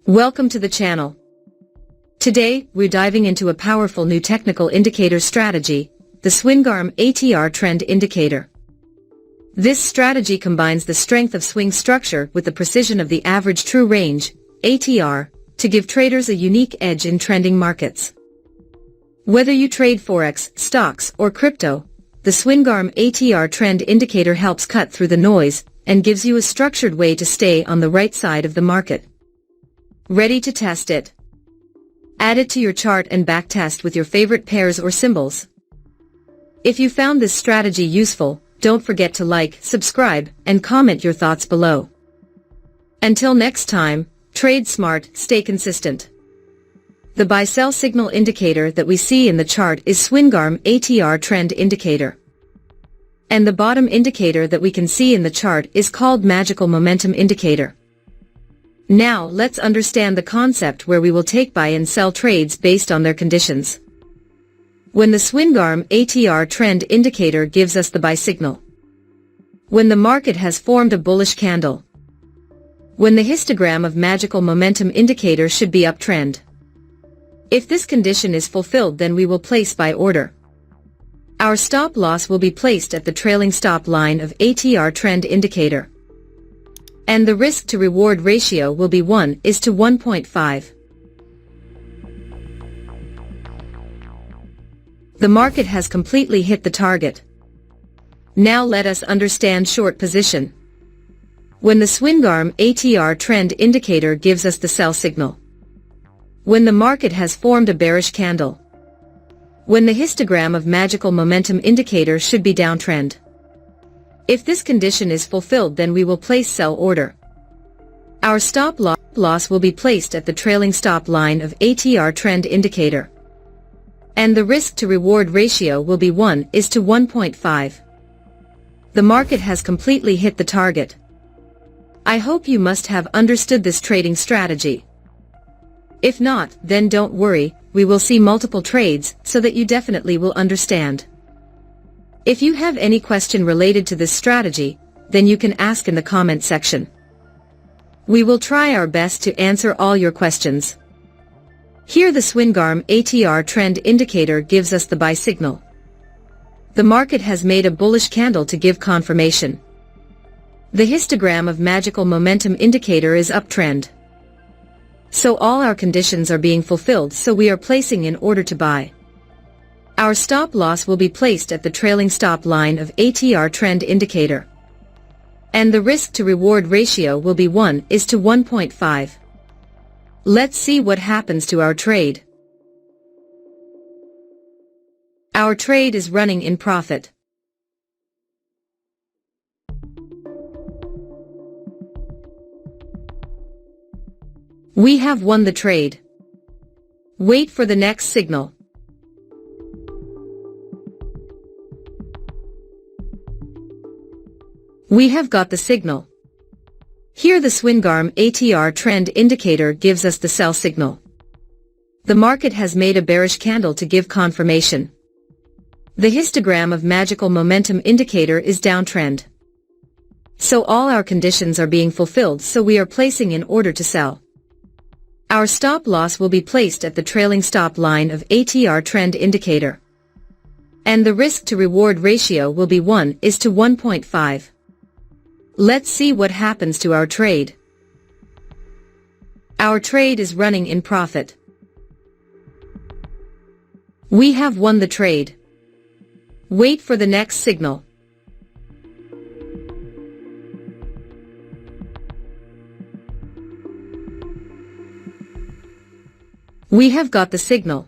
Welcome to the channel. Today, we're diving into a powerful new technical indicator strategy, the SwingArm ATR Trend Indicator. This strategy combines the strength of swing structure with the precision of the average true range, ATR, to give traders a unique edge in trending markets. Whether you trade Forex, stocks, or crypto, the SwingArm ATR Trend Indicator helps cut through the noise and gives you a structured way to stay on the right side of the market. Ready to test it? Add it to your chart and backtest with your favorite pairs or symbols. If you found this strategy useful, don't forget to like, subscribe, and comment your thoughts below. Until next time, trade smart, stay consistent. The buy-sell signal indicator that we see in the chart is SwingArm ATR Trend Indicator. And the bottom indicator that we can see in the chart is called Magical Momentum Indicator. Now let's understand the concept where we will take buy and sell trades based on their conditions. When the SwingArm ATR Trend Indicator gives us the buy signal. When the market has formed a bullish candle. When the histogram of Magical Momentum Indicator should be uptrend. If this condition is fulfilled, then we will place buy order. Our stop loss will be placed at the trailing stop line of ATR Trend Indicator. And the risk to reward ratio will be 1:1.5. The market has completely hit the target. Now let us understand short position. When the SwingArm ATR Trend Indicator gives us the sell signal. When the market has formed a bearish candle. When the histogram of Magical Momentum Indicator should be downtrend. If this condition is fulfilled, then we will place sell order. Our stop loss will be placed at the trailing stop line of ATR Trend Indicator. And the risk to reward ratio will be 1:1.5. The market has completely hit the target. I hope you must have understood this trading strategy. If not, then don't worry, we will see multiple trades so that you definitely will understand. If you have any question related to this strategy, then you can ask in the comment section. We will try our best to answer all your questions. Here the SwingArm ATR Trend Indicator gives us the buy signal. The market has made a bullish candle to give confirmation. The histogram of Magical Momentum Indicator is uptrend. So all our conditions are being fulfilled, so we are placing in order to buy. Our stop loss will be placed at the trailing stop line of ATR Trend Indicator. And the risk to reward ratio will be 1:1.5. Let's see what happens to our trade. Our trade is running in profit. We have won the trade. Wait for the next signal. We have got the signal. Here the SwingArm ATR Trend Indicator gives us the sell signal. The market has made a bearish candle to give confirmation. The histogram of Magical Momentum Indicator is downtrend. So all our conditions are being fulfilled, so we are placing in order to sell. Our stop loss will be placed at the trailing stop line of ATR Trend Indicator. And the risk to reward ratio will be 1:1.5. Let's see what happens to our trade. Our trade is running in profit. We have won the trade. Wait for the next signal. We have got the signal.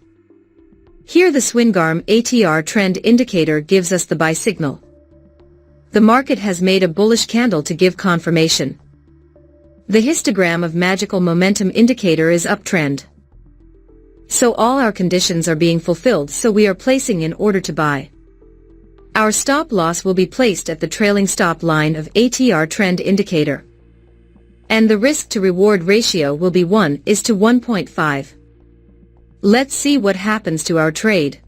Here the SwingArm ATR Trend Indicator gives us the buy signal. The market has made a bullish candle to give confirmation. The histogram of Magical Momentum Indicator is uptrend. So all our conditions are being fulfilled, so we are placing in order to buy. Our stop loss will be placed at the trailing stop line of ATR Trend Indicator. And the risk to reward ratio will be 1:1.5. Let's see what happens to our trade.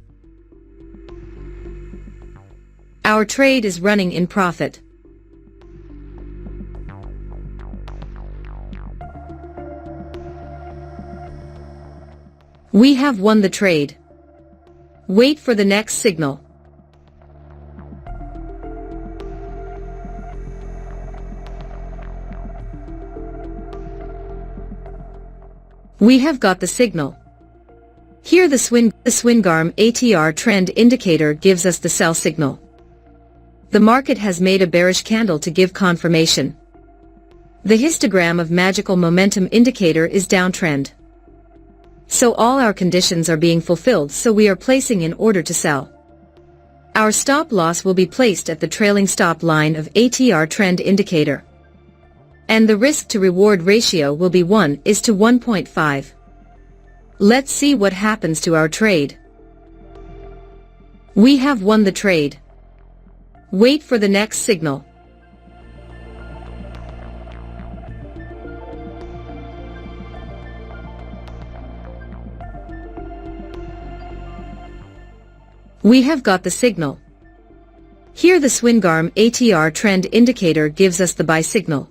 Our trade is running in profit. We have won the trade. Wait for the next signal. We have got the signal. Here the SwingArm ATR Trend Indicator gives us the sell signal. The market has made a bearish candle to give confirmation. The histogram of magical momentum indicator is downtrend. So all our conditions are being fulfilled, so we are placing in order to sell. Our stop loss will be placed at the trailing stop line of ATR Trend Indicator. And the risk to reward ratio will be 1:1.5. Let's see what happens to our trade. We have won the trade. Wait for the next signal. We have got the signal. Here the SwingArm ATR Trend Indicator gives us the buy signal.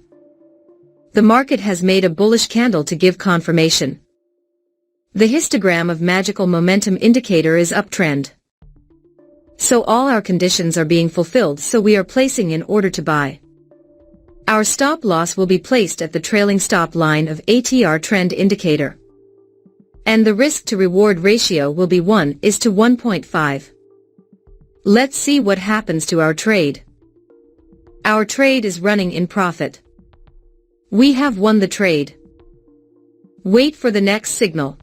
The market has made a bullish candle to give confirmation. The histogram of magical momentum indicator is uptrend. So all our conditions are being fulfilled, so we are placing in order to buy. Our stop loss will be placed at the trailing stop line of ATR Trend Indicator. And the risk to reward ratio will be 1:1.5. Let's see what happens to our trade. Our trade is running in profit. We have won the trade. Wait for the next signal.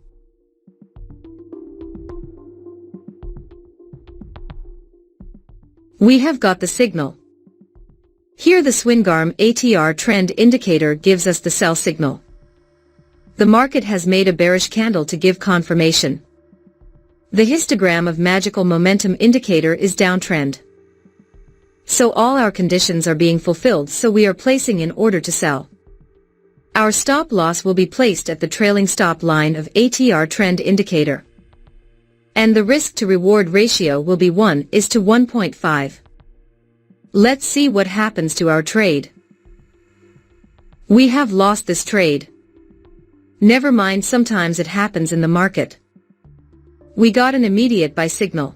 We have got the signal. Here the SwingArm ATR Trend Indicator gives us the sell signal. The market has made a bearish candle to give confirmation. The histogram of magical momentum indicator is downtrend. So all our conditions are being fulfilled, so we are placing in order to sell. Our stop loss will be placed at the trailing stop line of ATR Trend Indicator. And the risk to reward ratio will be 1:1.5. Let's see what happens to our trade. We have lost this trade. Never mind, sometimes it happens in the market. We got an immediate buy signal.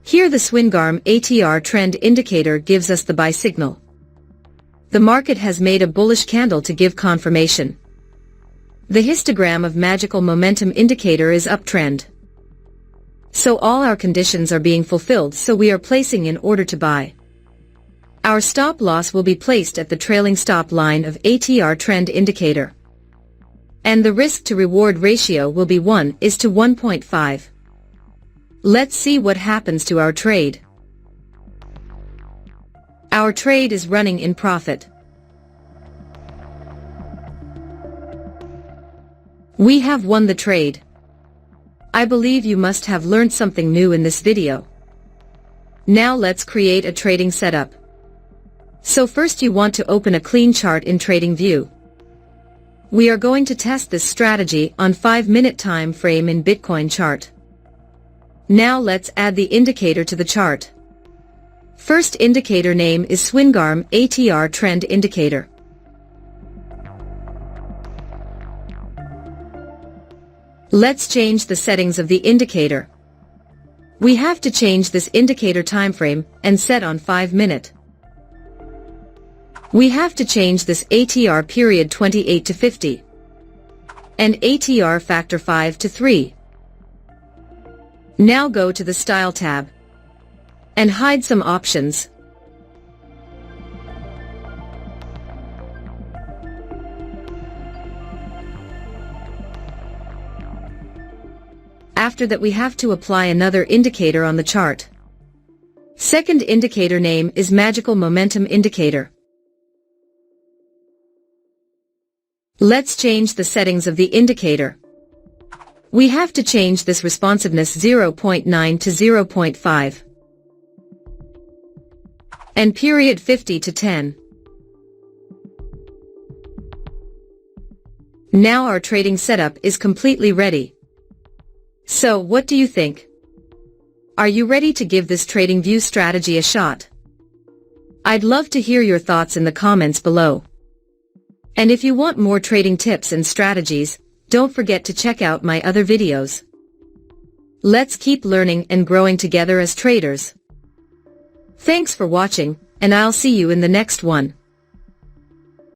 Here the SwingArm ATR Trend Indicator gives us the buy signal. The market has made a bullish candle to give confirmation. The histogram of magical momentum indicator is uptrend. So all our conditions are being fulfilled, so we are placing in order to buy. Our stop loss will be placed at the trailing stop line of ATR Trend Indicator. And the risk to reward ratio will be 1:1.5. Let's see what happens to our trade. Our trade is running in profit. We have won the trade. I believe you must have learned something new in this video. Now let's create a trading setup. So first you want to open a clean chart in TradingView. We are going to test this strategy on 5-minute time frame in Bitcoin chart. Now let's add the indicator to the chart. First indicator name is SwingArm ATR Trend Indicator. Let's change the settings of the indicator. We have to change this indicator timeframe and set on 5-minute. We have to change this ATR period 28 to 50 and ATR factor 5 to 3. Now go to the Style tab and hide some options. After that we have to apply another indicator on the chart. Second indicator name is Magical Momentum Indicator. Let's change the settings of the indicator. We have to change this responsiveness 0.9 to 0.5 and period 50 to 10. Now our trading setup is completely ready. So what do you think? Are you ready to give this TradingView strategy a shot? I'd love to hear your thoughts in the comments below. And if you want more trading tips and strategies, don't forget to check out my other videos. Let's keep learning and growing together as traders. Thanks for watching, and I'll see you in the next one.